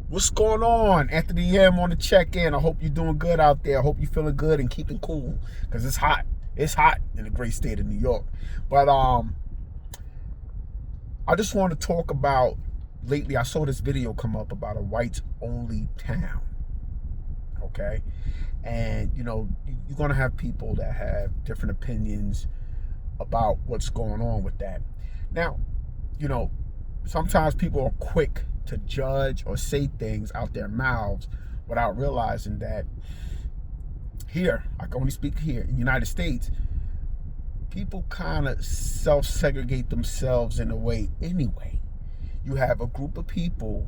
What's going on? Anthony M on the check-in. I hope you're doing good out there. I hope you're feeling good and keeping cool because it's hot. It's hot in the great state of New York. But I just want to talk about, lately I saw this video come up about a whites-only town. Okay? And, you're going to have people that have different opinions about what's going on with that. Now, sometimes people are quick to judge or say things out their mouths without realizing that here, I can only speak here, in the United States, people kind of self-segregate themselves in a way anyway. You have a group of people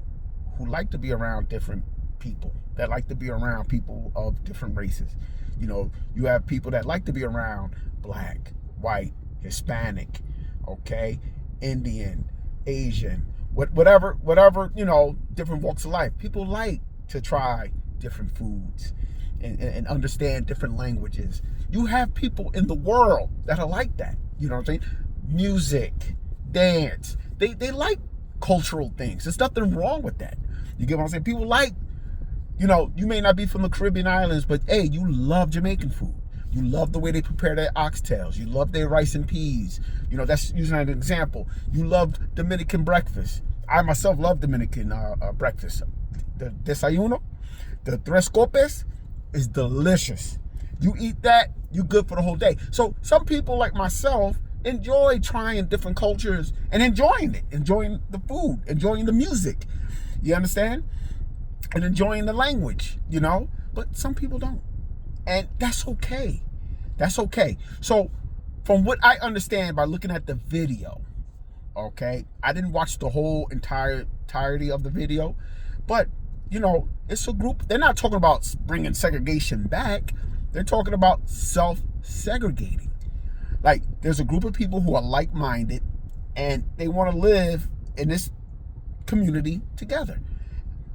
who like to be around different people, that like to be around people of different races. You have people that like to be around black, white, Hispanic, okay, Indian, Asian, whatever, different walks of life. People like to try different foods and understand different languages. You have people in the world that are like that. You know what I'm saying? Music, dance. They like cultural things. There's nothing wrong with that. You get what I'm saying? People like, you may not be from the Caribbean islands, but hey, you love Jamaican food. You love the way they prepare their oxtails. You love their rice and peas. That's using an example. You love Dominican breakfast. I myself love Dominican breakfast. The desayuno, the tres copes, is delicious. You eat that, you're good for the whole day. So some people like myself enjoy trying different cultures and enjoying it, enjoying the food, enjoying the music. You understand? And enjoying the language, But some people don't. And that's okay. That's okay. So from what I understand by looking at the video, okay, I didn't watch the whole entirety of the video, but it's a group. They're not talking about bringing segregation back. They're talking about self-segregating. Like, there's a group of people who are like-minded and they want to live in this community together.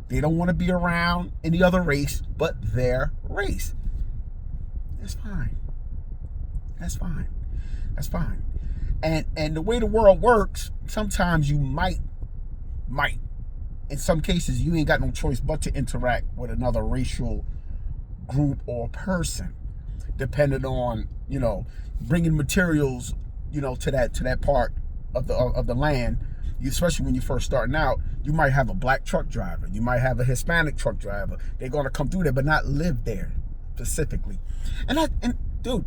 They don't want to be around any other race but their race. That's fine. That's fine. That's fine. And the way the world works, sometimes you might, in some cases, you ain't got no choice but to interact with another racial group or person, depending on, bringing materials, to that part of the land. Especially when you're first starting out, you might have a black truck driver. You might have a Hispanic truck driver. They're going to come through there, but not live there specifically. And dude,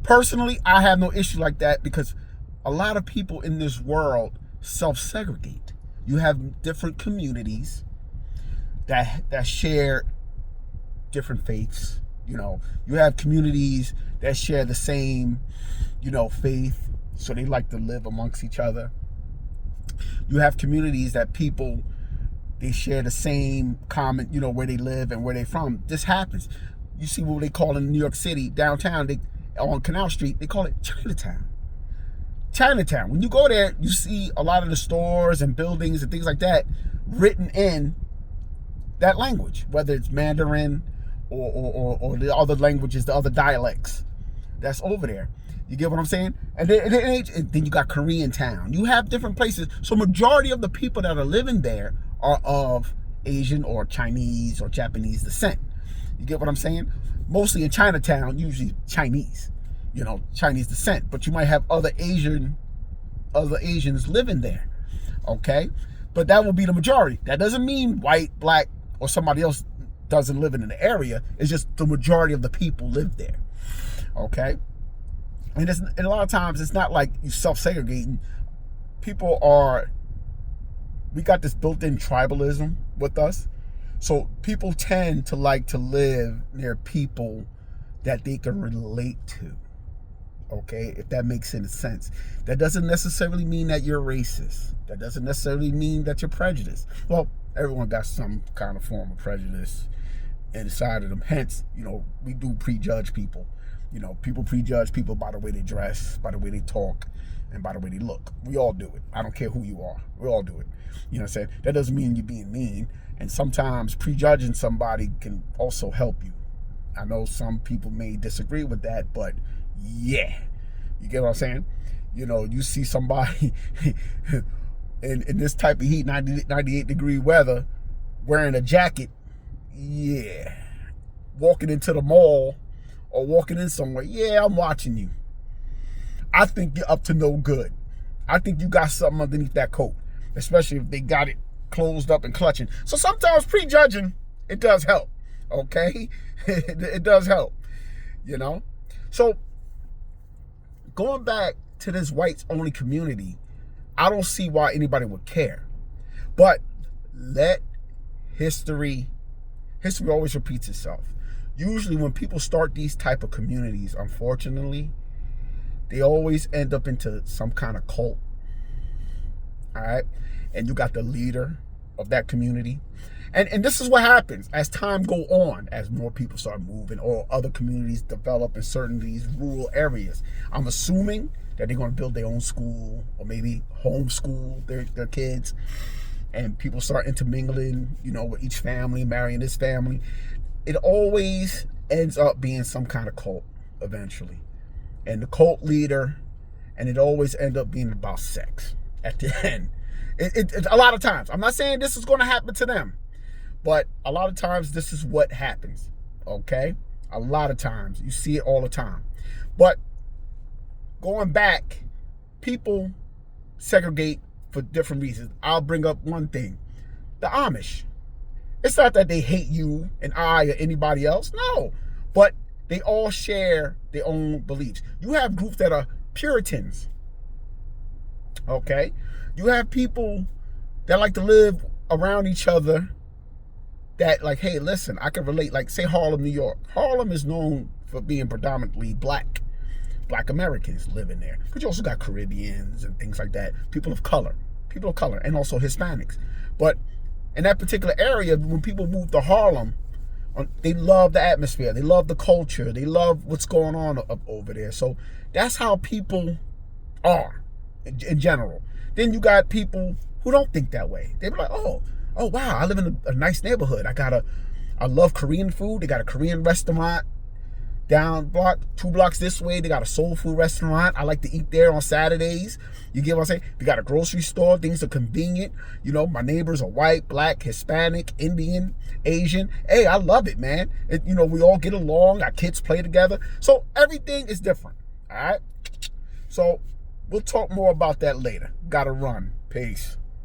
personally, I have no issue like that because a lot of people in this world self-segregate. You have different communities that share different faiths. You have communities that share the same, faith, so they like to live amongst each other. You have communities that they share the same common, where they live and where they're from. This happens. You see what they call in New York City, downtown, on Canal Street, they call it Chinatown. Chinatown. When you go there, you see a lot of the stores and buildings and things like that written in that language, whether it's Mandarin or the other languages, the other dialects that's over there. You get what I'm saying? And then you got Korean town. You have different places. So majority of the people that are living there are of Asian or Chinese or Japanese descent. You get what I'm saying? Mostly in Chinatown, usually Chinese, Chinese descent. But you might have other Asians living there, okay? But that will be the majority. That doesn't mean white, black, or somebody else doesn't live in the area. It's just the majority of the people live there, okay? And a lot of times, it's not like you self-segregating. We got this built-in tribalism with us. So people tend to like to live near people that they can relate to. Okay, if that makes any sense. That doesn't necessarily mean that you're racist. That doesn't necessarily mean that you're prejudiced. Well, everyone got some kind of form of prejudice inside of them. Hence, we do prejudge people. People prejudge people by the way they dress, by the way they talk, and by the way they look. We all do it. I don't care who you are. We all do it. You know what I'm saying? That doesn't mean you're being mean. And sometimes prejudging somebody can also help you. I know some people may disagree with that, but yeah. You get what I'm saying? You see somebody in this type of heat, 98 degree weather, wearing a jacket, yeah. Walking into the mall or walking in somewhere, yeah, I'm watching you. I think you're up to no good. I think you got something underneath that coat, especially if they got it closed up and clutching. So sometimes prejudging, it does help, okay? It does help, you know? So going back to this whites-only community, I don't see why anybody would care. But let history always repeats itself. Usually when people start these type of communities, unfortunately, they always end up into some kind of cult. All right? And you got the leader of that community. And this is what happens as time go on, as more people start moving or other communities develop in certain these rural areas. I'm assuming that they're going to build their own school or maybe homeschool their kids, and people start intermingling, you know, with each family, marrying this family. It always ends up being some kind of cult eventually. And the cult leader, and it always ends up being about sex at the end. It a lot of times. I'm not saying this is going to happen to them, but a lot of times this is what happens, okay? A lot of times. You see it all the time. But going back, people segregate for different reasons. I'll bring up one thing. The Amish. It's not that they hate you and I or anybody else. No. But they all share their own beliefs. You have groups that are Puritans. Okay? You have people that like to live around each other that like, hey, listen, I can relate. Like, say Harlem, New York. Harlem is known for being predominantly black. Black Americans living there. But you also got Caribbeans and things like that. People of color, and also Hispanics. But in that particular area, when people move to Harlem, they love the atmosphere. They love the culture. They love what's going on up over there. So that's how people are in general. Then you got people who don't think that way. They be like, oh wow, I live in a nice neighborhood. I love Korean food. They got a Korean restaurant down block, 2 blocks this way. They got a soul food restaurant. I like to eat there on Saturdays. You get what I'm saying? They got a grocery store. Things are convenient. You know, my neighbors are white, black, Hispanic, Indian, Asian. Hey, I love it, man. You know, we all get along. Our kids play together. So everything is different. All right? So we'll talk more about that later. Gotta run. Peace.